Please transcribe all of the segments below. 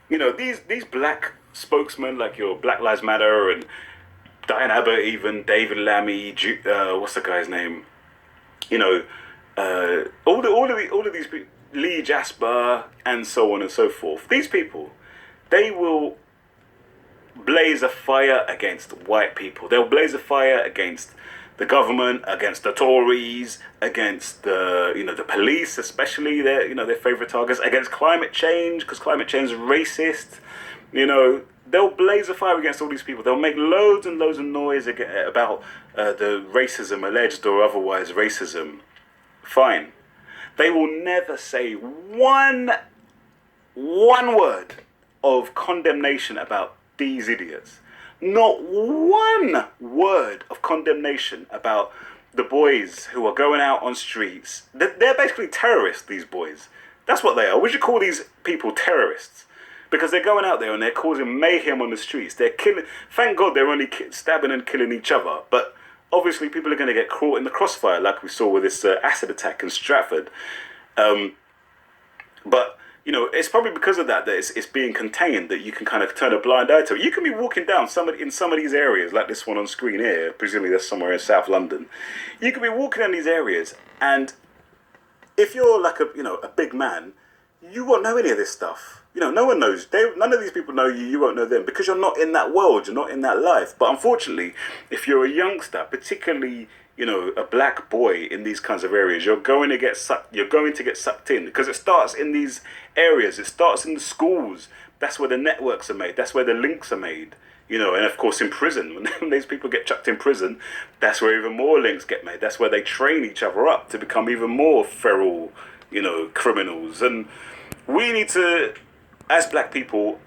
These black spokesmen like your Black Lives Matter and Diane Abbott, even David Lammy, what's the guy's name? You know, all of these people, Lee Jasper, and so on and so forth. These people, they will blaze a fire against white people. They'll blaze a fire against the government, against the Tories, against the police, especially their favorite targets, against climate change because climate change is racist. They'll blaze a fire against all these people. They'll make loads and loads of noise about the racism, alleged or otherwise racism. Fine. They will never say one word of condemnation about these idiots. Not one word of condemnation about the boys who are going out on streets. They're basically terrorists, these boys. That's what they are. We should call these people terrorists. Because they're going out there and they're causing mayhem on the streets. They're killing. Thank God they're only stabbing and killing each other. But obviously people are going to get caught in the crossfire like we saw with this acid attack in Stratford. But it's probably because of that it's being contained, that you can kind of turn a blind eye to it. You can be walking down in some of these areas, like this one on screen here, presumably that's somewhere in South London. You can be walking in these areas, and if you're like a big man, you won't know any of this stuff. No one knows. None of these people know you. You won't know them because you're not in that world. You're not in that life. But unfortunately, if you're a youngster, particularly a black boy in these kinds of areas, you're going to get sucked. You're going to get sucked in because it starts in these areas. It starts in the schools. That's where the networks are made. That's where the links are made. And of course in prison, when these people get chucked in prison, that's where even more links get made. That's where they train each other up to become even more feral, criminals. And we need to, as black people,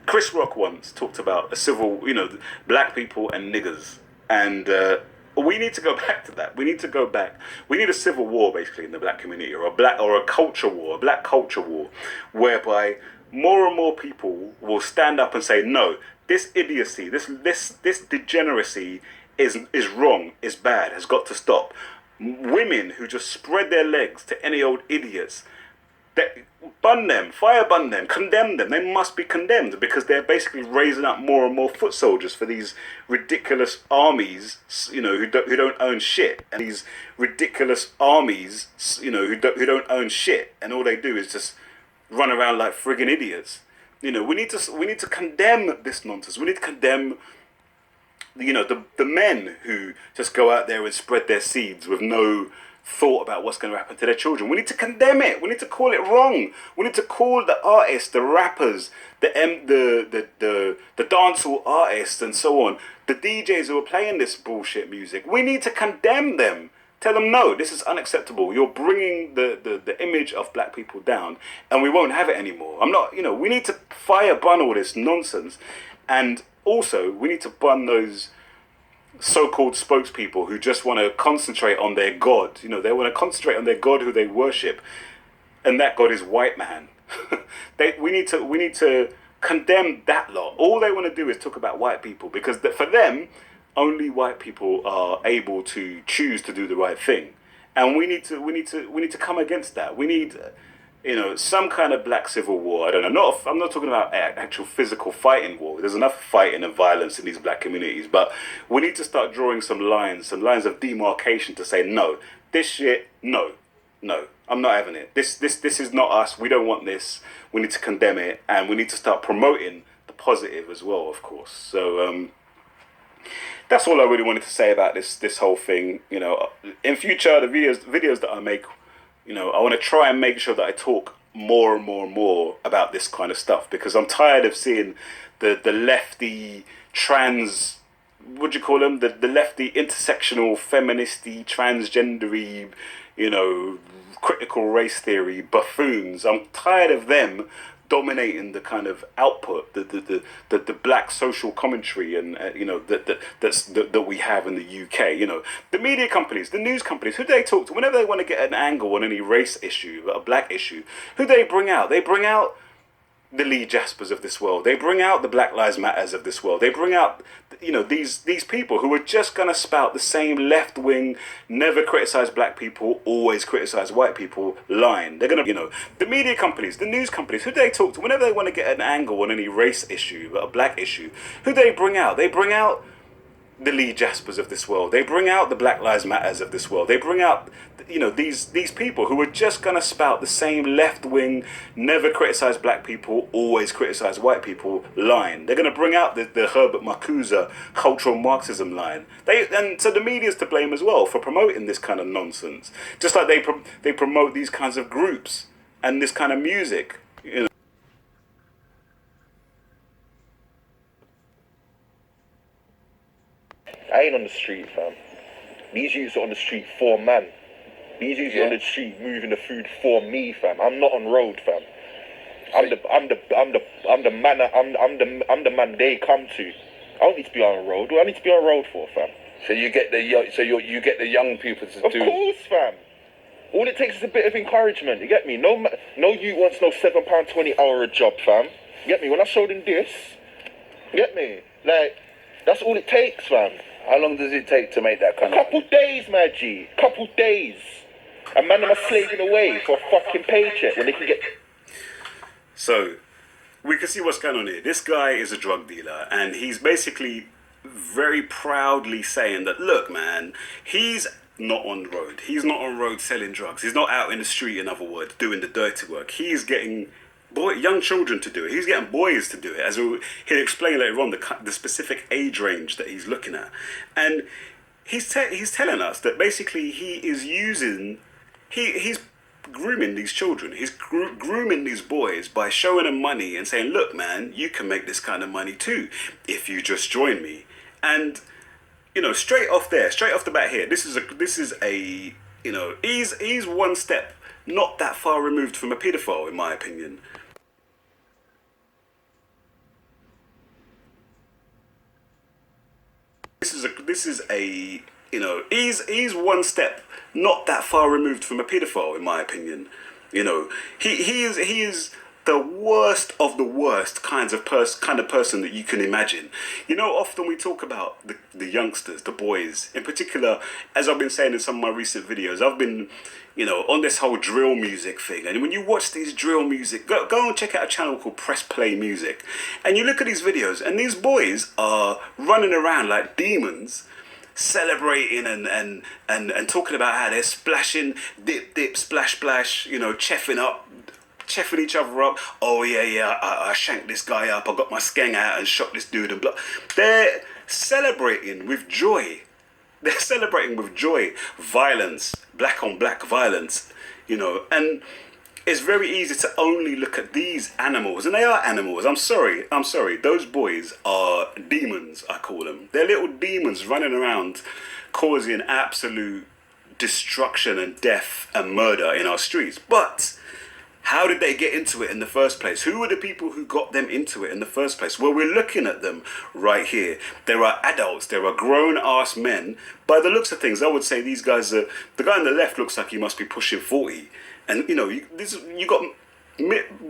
Chris Rock once talked about a civil, black people and niggers. And we need to go back to that. We need to go back. We need a civil war, basically, in the black community, or a culture war, a black culture war, whereby more and more people will stand up and say, no, this idiocy, this degeneracy is wrong, is bad, has got to stop. Women who just spread their legs to any old idiots, bun them, fire bun them, condemn them. They must be condemned because they're basically raising up more and more foot soldiers for these ridiculous armies, who don't own shit, and these ridiculous armies, who don't own shit, and all they do is just run around like friggin' idiots. We need to condemn this nonsense. We need to condemn the men who just go out there and spread their seeds with no thought about what's going to happen to their children. We need to condemn it. We need to call it wrong. We need to call the artists, the rappers, the dancehall artists, and so on, the DJs who are playing this bullshit music. We need to condemn them. Tell them, no, this is unacceptable. You're bringing the image of black people down, and we won't have it anymore. We need to fire bun all this nonsense, and also we need to bun those so-called spokespeople who just want to concentrate on their God. They want to concentrate on their God who they worship, and that God is white man. We need to condemn that lot. All they want to do is talk about white people because for them, only white people are able to choose to do the right thing, and we need to come against that. We need some kind of black civil war. I don't know. I'm not talking about actual physical fighting war. There's enough fighting and violence in these black communities, but we need to start drawing some lines of demarcation to say, no, this shit, no, I'm not having it. This is not us. We don't want this. We need to condemn it, and we need to start promoting the positive as well, of course. So that's all I really wanted to say about this whole thing. In future, the videos that I make, I want to try and make sure that I talk more and more and more about this kind of stuff because I'm tired of seeing the lefty trans, what do you call them? The lefty intersectional, feministy, transgendery, critical race theory buffoons. I'm tired of them dominating the kind of output, the black social commentary, and that we have in the UK. The media companies, the news companies, who do they talk to whenever they want to get an angle on any race issue, a black issue? Who do they bring out? They bring out the Lee Jaspers of this world. They bring out the Black Lives Matters of this world. They bring out, these people who are just gonna spout the same left wing, never criticize black people, always criticize white people line. They're gonna, the media companies, the news companies, who do they talk to whenever they want to get an angle on any race issue, a black issue? Who do they bring out? They bring out the Lee Jaspers of this world. They bring out the Black Lives Matters of this world. They bring out, these people who are just gonna spout the same left wing, never criticize black people, always criticize white people line. They're gonna bring out the Herbert Marcuse cultural Marxism line. And so the media's to blame as well for promoting this kind of nonsense. Just like they promote these kinds of groups and this kind of music. I ain't on the street, fam. These youths are on the street for man. These youths are on the street moving the food for me, fam. I'm not on road, fam. I'm the man they come to. I don't need to be on road. What do I need to be on road for, fam? So you get the young people to Of course, fam. All it takes is a bit of encouragement. You get me? No youth wants no £7.20 hour a job, fam. You get me? When I showed him this, you get me? Like, that's all it takes, fam. How long does it take to make that kind of... Couple days, my G. Couple days. A man am slaving away for a fucking paycheck when they can get... So, we can see what's going on here. This guy is a drug dealer, and he's basically very proudly saying that, look, man, he's not on the road. He's not on road selling drugs. He's not out in the street, in other words, doing the dirty work. He's getting young children to do it. He's getting boys to do it, as he'll explain later on the specific age range that he's looking at. And he's telling us that basically he's grooming these children. He's grooming these boys by showing them money and saying, look, man, you can make this kind of money too if you just join me. And straight off the bat here, this is a he's one step not that far removed from a paedophile, in my opinion. He's one step not that far removed from a paedophile, in my opinion. He is the worst of the worst kind of person that you can imagine. Often we talk about the youngsters, the boys. In particular, as I've been saying in some of my recent videos, I've been, on this whole drill music thing. And when you watch these drill music, go and check out a channel called Press Play Music. And you look at these videos, and these boys are running around like demons, celebrating and talking about how they're splashing, dip, splash, cheffing each other up. Oh yeah, I shanked this guy up. I got my skeng out and shot this dude and blah. They're celebrating with joy. Violence, black on black violence, and it's very easy to only look at these animals, and they are animals. I'm sorry. Those boys are demons, I call them. They're little demons running around causing absolute destruction and death and murder in our streets. But how did they get into it in the first place? Who were the people who got them into it in the first place? Well, we're looking at them right here. There are adults, there are grown-ass men. By the looks of things, I would say these guys are... The guy on the left looks like he must be pushing 40. And, you got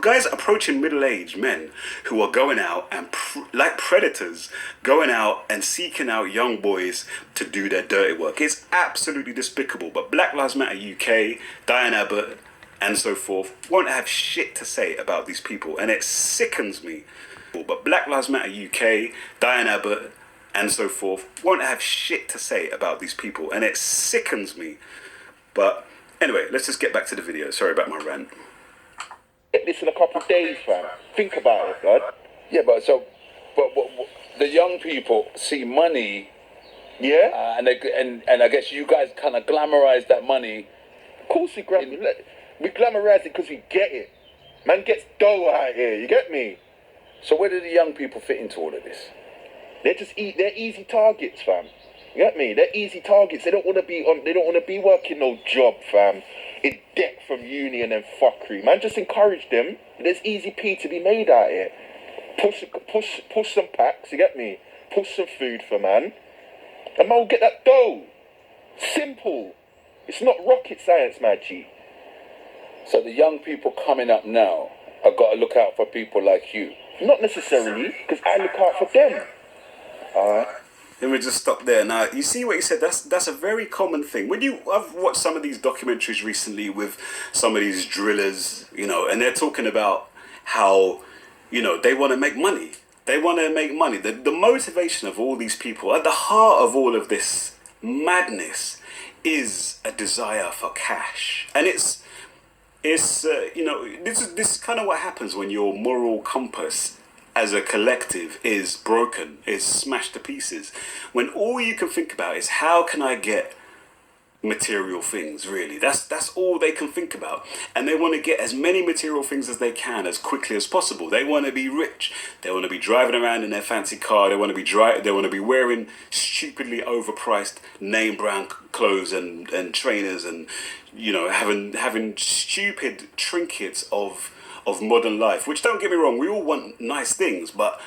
guys approaching middle-aged men who are going out and, like predators, going out and seeking out young boys to do their dirty work. It's absolutely despicable. But Black Lives Matter UK, Diane Abbott, and so forth, won't have shit to say about these people, and it sickens me. But Black Lives Matter UK, Diane Abbott, and so forth, won't have shit to say about these people, and it sickens me. But anyway, let's just get back to the video. Sorry about my rant. Get this in a couple of days, fam. Think about it, God. Yeah, but the young people see money. Yeah? And I guess you guys kind of glamorize that money. Of course we glamorize it because we get it. Man gets dough out here, you get me? So where do the young people fit into all of this? They're easy targets, fam. You get me? They're easy targets. They don't want to be working no job, fam. In debt from union and fuckery. Man, just encourage them. There's easy P to be made out here. Push some packs, you get me? Push some food for man. And man will get that dough. Simple. It's not rocket science, my G. So the young people coming up now, I got to look out for people like you. Not necessarily, because I look out for them. Alright? Let me just stop there. Now, you see what you said? That's a very common thing. I've watched some of these documentaries recently with some of these drillers, and they're talking about how, they want to make money. They want to make money. The motivation of all these people, at the heart of all of this madness, is a desire for cash. And this is kind of what happens when your moral compass as a collective is broken, is smashed to pieces. When all you can think about is how can I get material things, really. That's all they can think about. And they want to get as many material things as they can as quickly as possible. They want to be rich. They want to be driving around in their fancy car. They want to be wearing stupidly overpriced name brand clothes and trainers, and having stupid trinkets of modern life, which, don't get me wrong, we all want nice things, but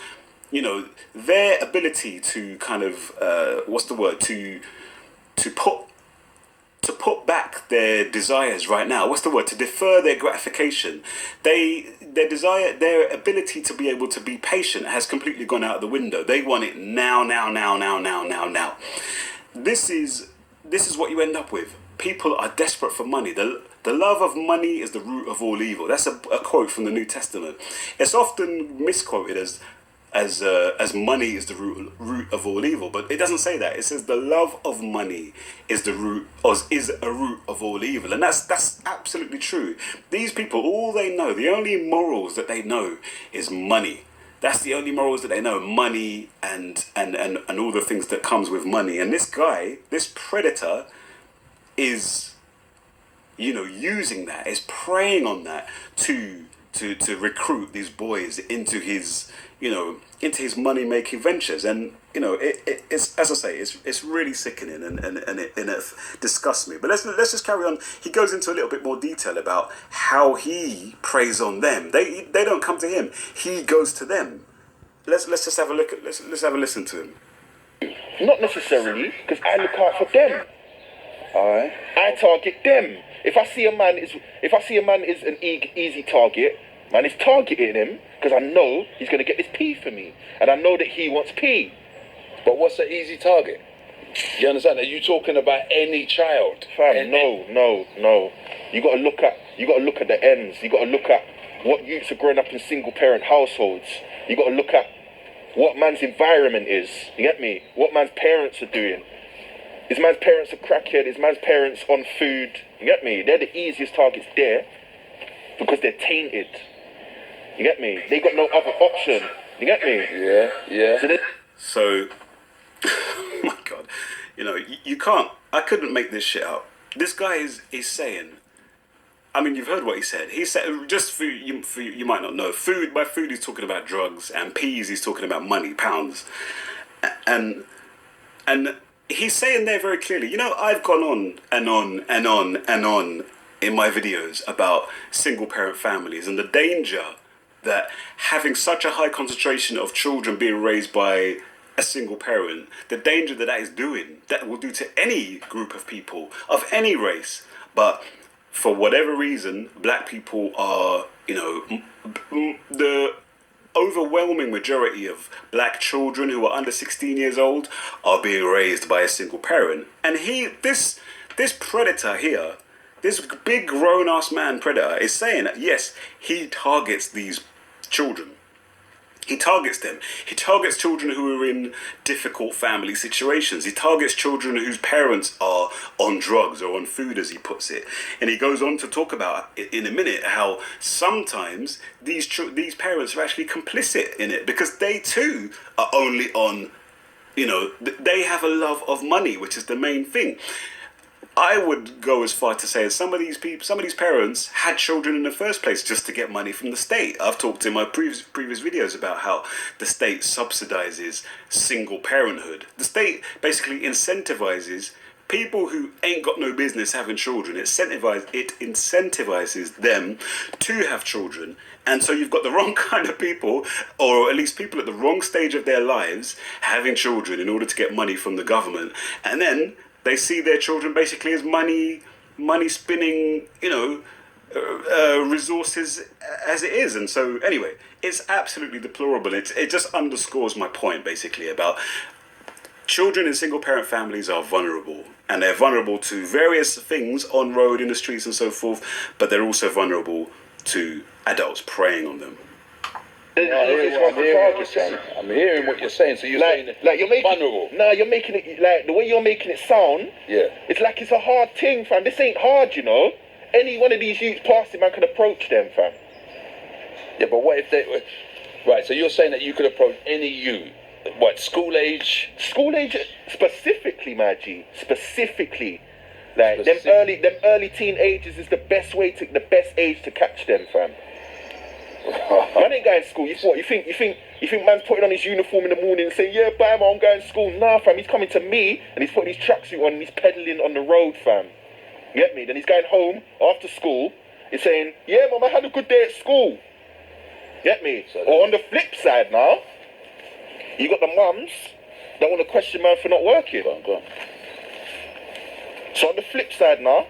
their ability to kind of to put back their desires right now, to defer their gratification, their ability to be able to be patient has completely gone out of the window. They want it now. This is what you end up with. People are desperate for money. The love of money is the root of all evil. That's a quote from the New Testament. It's often misquoted as money is the root of all evil, but it doesn't say that. It says the love of money is a root of all evil, and that's absolutely true. These people, all they know, the only morals that they know is money. That's the only morals that they know, money and all the things that comes with money. And this guy, this predator, is using that, is preying on that to recruit these boys into his money making ventures. And it's, as I say, it's really sickening, and it disgusts me. But let's just carry on. He goes into a little bit more detail about how he preys on them. They don't come to him, he goes to them. Let's just have a look at let's have a listen to him. Not necessarily, because I look out for them. Alright? I target them. If I see a man is an easy target, man is targeting him because I know he's going to get this P for me, and I know that he wants P. But what's an easy target? You understand? Are you talking about any child? Fam, no. You got to look at the ends. You got to look at what youths are growing up in single parent households. You got to look at what man's environment is. You get me? What man's parents are doing. His man's parents are crackhead. His man's parents on food. You get me? They're the easiest targets there because they're tainted. You get me? They got no other option. You get me? Yeah. So, oh my God, you can't. I couldn't make this shit up. This guy is saying. I mean, you've heard what he said. He said, just for you might not know, food. By food, he's talking about drugs, and peas, he's talking about money, pounds, and he's saying there very clearly, I've gone on and on and on and on in my videos about single parent families and the danger that having such a high concentration of children being raised by a single parent, the danger that will do to any group of people of any race. But for whatever reason, black people are, the overwhelming majority of black children who are under 16 years old are being raised by a single parent. And this predator here, this big grown-ass man predator, is saying that, yes, he targets these children. He targets them. He targets children who are in difficult family situations. He targets children whose parents are on drugs or on food, as he puts it. And he goes on to talk about in a minute how sometimes these parents are actually complicit in it because they too are only on, they have a love of money, which is the main thing. I would go as far to say that some of these parents had children in the first place just to get money from the state. I've talked in my previous videos about how the state subsidizes single parenthood. The state basically incentivizes people who ain't got no business having children. It incentivizes them to have children. And so you've got the wrong kind of people, or at least people at the wrong stage of their lives, having children in order to get money from the government. And then they see their children basically as money spinning, resources as it is. And so, anyway, it's absolutely deplorable. It just underscores my point, basically, about children in single parent families are vulnerable. And they're vulnerable to various things on road, in the streets, and so forth, but they're also vulnerable to adults preying on them. I'm hearing what you're saying. So you're saying like you're making vulnerable. Nah, you're making it like the way you're making it sound. Yeah. It's like it's a hard thing, fam. This ain't hard, you know. Any one of these youths passing, man, could approach them, fam. Yeah, but what if they... Right, so you're saying that you could approach any youth, what, school age? School age specifically, my G. Specifically. Like them early teenagers is the best age to catch them, fam. Man ain't going to school. You think man's putting on his uniform in the morning and saying, yeah, bye, man, I'm going to school. Nah, fam, he's coming to me and he's putting his tracksuit on and he's pedaling on the road, fam. You get me? Then he's going home after school. He's saying, yeah, mum, I had a good day at school. Get me? Or on the flip side now, you got the mums that want to question man for not working. Go on. So on the flip side now,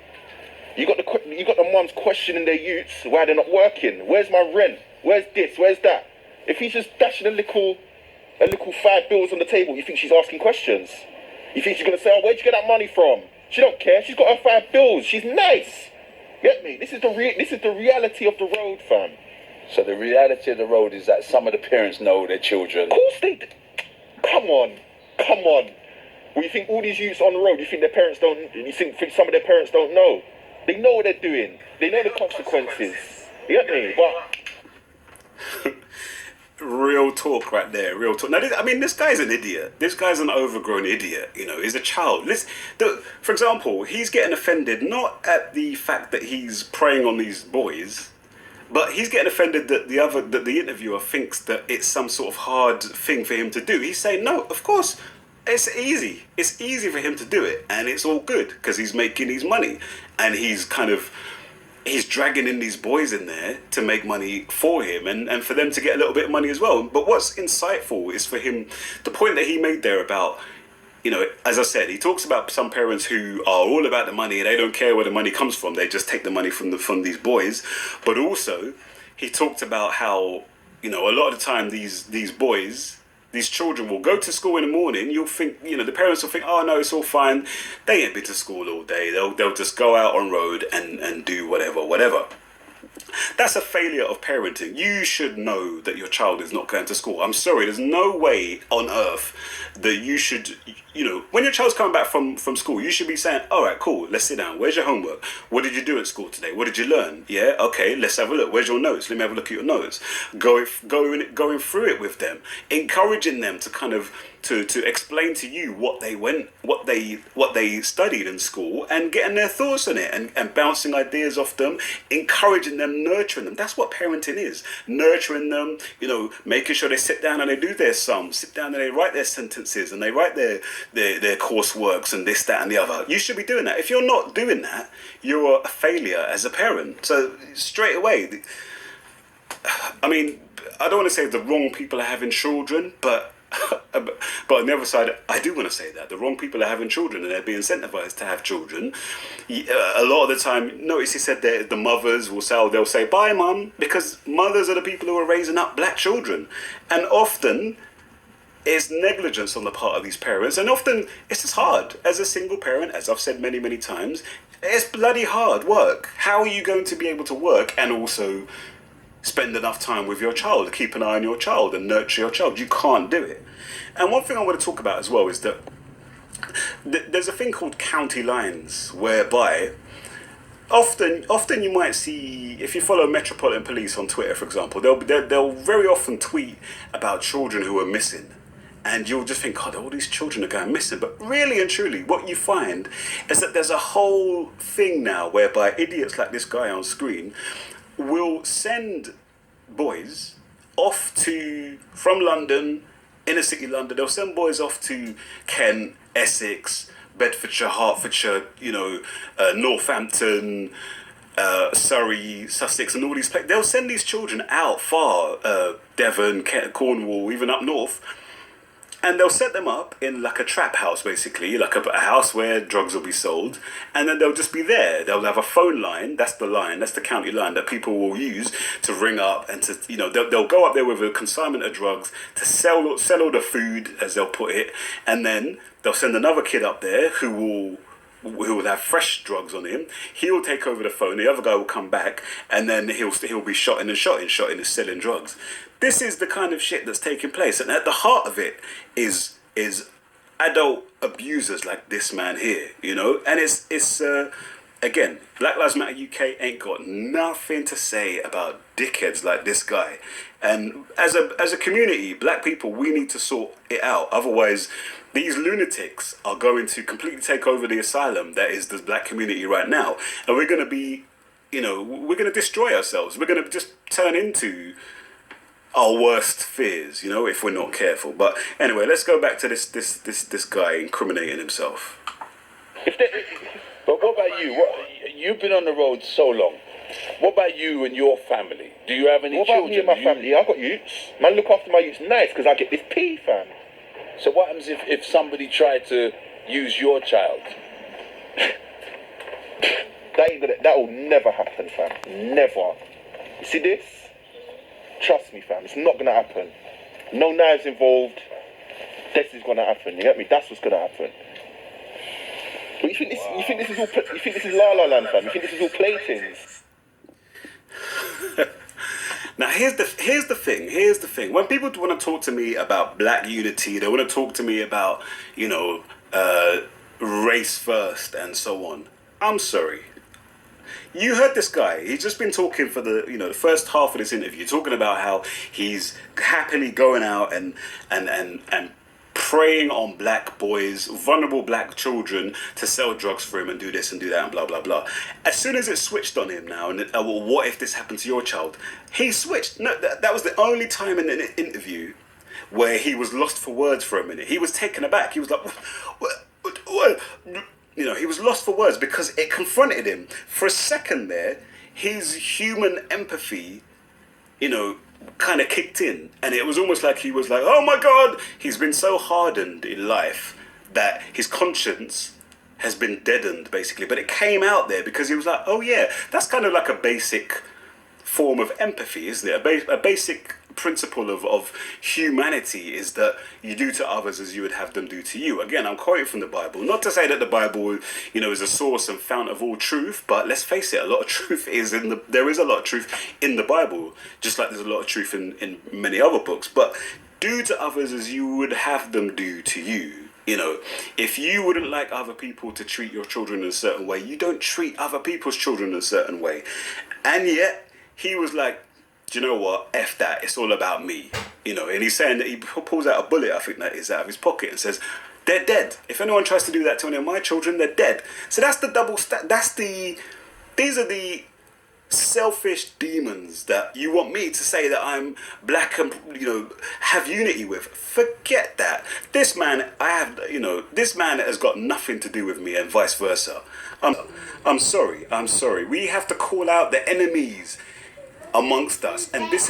you got the mums questioning their youths why they're not working. Where's my rent? Where's this? Where's that? If he's just dashing a little $5 on the table, you think she's asking questions? You think she's gonna say, "Oh, where'd you get that money from?" She don't care. She's got her $5. She's nice. Get me? This is the reality of the road, fam. So the reality of the road is that some of the parents know their children. Of course they. Come on. Well, you think all these youths on the road? You think their parents don't? You think some of their parents don't know? They know what they're doing. They know the consequences. You get me? But Real talk right there, real talk. Now, this guy's an idiot. This guy's an overgrown idiot. You know, he's a child. For example, he's getting offended not at the fact that he's preying on these boys, but he's getting offended that the interviewer thinks that it's some sort of hard thing for him to do. He's saying, no, of course, it's easy. It's easy for him to do it, and it's all good because he's making his money, and he's dragging in these boys in there to make money for him and for them to get a little bit of money as well. But what's insightful is for him, the point that he made there about, you know, as I said, he talks about some parents who are all about the money. They don't care where the money comes from. They just take the money from these boys. But also, he talked about how, you know, a lot of the time these boys, these children will go to school in the morning. You'll think, you know, the parents will think, oh no, it's all fine. They ain't been to school all day. They'll just go out on road and do whatever. That's a failure of parenting. You should know that your child is not going to school. I'm sorry, there's no way on earth that you should, you know, when your child's coming back from school, you should be saying, all right, cool, let's sit down. Where's your homework? What did you do at school today? What did you learn? Yeah, okay, let's have a look. Where's your notes? Let me have a look at your notes. Going through it with them, encouraging them to kind of to explain to you what they studied in school and getting their thoughts on it and bouncing ideas off them, encouraging them, nurturing them. That's what parenting is. Nurturing them, you know, making sure they sit down and they do their sums, sit down and they write their sentences and they write their courseworks and this, that and the other. You should be doing that. If you're not doing that, you're a failure as a parent. So straight away, I mean, I don't want to say the wrong people are having children, but on the other side, I do want to say that the wrong people are having children and they're being incentivized to have children. A lot of the time, notice he said that the mothers they'll say, bye mum, because mothers are the people who are raising up black children. And often it's negligence on the part of these parents, and often it's just hard. As a single parent, as I've said many, many times, it's bloody hard work. How are you going to be able to work and also spend enough time with your child, keep an eye on your child and nurture your child? You can't do it. And one thing I want to talk about as well is that there's a thing called county lines, whereby often you might see, if you follow Metropolitan Police on Twitter, for example, they'll very often tweet about children who are missing. And you'll just think, God, all these children are going missing. But really and truly, what you find is that there's a whole thing now whereby idiots like this guy on screen will send boys off from London, inner city London. They'll send boys off to Kent, Essex, Bedfordshire, Hertfordshire, you know, Northampton, Surrey, Sussex, and all these places. They'll send these children out far, Devon, Cornwall, even up north. And they'll set them up in like a trap house, basically, like a house where drugs will be sold. And then they'll just be there. They'll have a phone line. That's the county line that people will use to ring up and to, they'll go up there with a consignment of drugs to sell all the food, as they'll put it. And then they'll send another kid up there who will have fresh drugs on him. He'll take over the phone. The other guy will come back, and then he'll be shot in and selling drugs. This is the kind of shit that's taking place, and at the heart of it is adult abusers like this man here, And it's again, Black Lives Matter UK ain't got nothing to say about dickheads like this guy. And as a community, black people, we need to sort it out. Otherwise, these lunatics are going to completely take over the asylum that is the black community right now. And we're going to be, we're going to destroy ourselves. We're going to just turn into our worst fears, if we're not careful. But anyway, let's go back to this guy incriminating himself. But what about you? You've been on the road so long. What about you and your family? Do you have any children? What about me and my family? I got youths. Man, look after my youths nice because I get this pee, fam. So what happens if somebody tried to use your child? That will never happen, fam. Never. You see this? Trust me, fam. It's not gonna happen. No knives involved. This is gonna happen. You get me? That's what's gonna happen. But you think this is all? You think this is La La Land, fam? You think this is all playthings? Now here's the thing. When people want to talk to me about black unity, they want to talk to me about race first and so on. I'm sorry. You heard this guy. He's just been talking for the first half of this interview, talking about how he's happily going out and preying on black boys, vulnerable black children, to sell drugs for him and do this and do that and blah blah blah. As soon as it switched on him now, and well, what if this happened to your child? He switched. No, that was the only time in an interview where he was lost for words for a minute. He was taken aback. He was like, what? He was lost for words because it confronted him. For a second there, his human empathy, kind of kicked in. And it was almost like he was like, oh my God, he's been so hardened in life that his conscience has been deadened, basically. But it came out there because he was like, oh yeah, that's kind of like a basic form of empathy, isn't it? A basic principle of humanity is that you do to others as you would have them do to you. Again, I'm quoting from the Bible. Not to say that the Bible, is a source and fount of all truth, but let's face it, a lot of truth there is a lot of truth in the Bible, just like there's a lot of truth in many other books. But do to others as you would have them do to you. If you wouldn't like other people to treat your children in a certain way, you don't treat other people's children in a certain way. And yet, he was like, do you know what? F that. It's all about me. And he's saying that he pulls out a bullet, I think that is, out of his pocket and says, they're dead. If anyone tries to do that to any of my children, they're dead. So that's the double these are the selfish demons that you want me to say that I'm black and, have unity with. Forget that. This man, this man has got nothing to do with me and vice versa. I'm sorry. We have to call out the enemies amongst us, and this is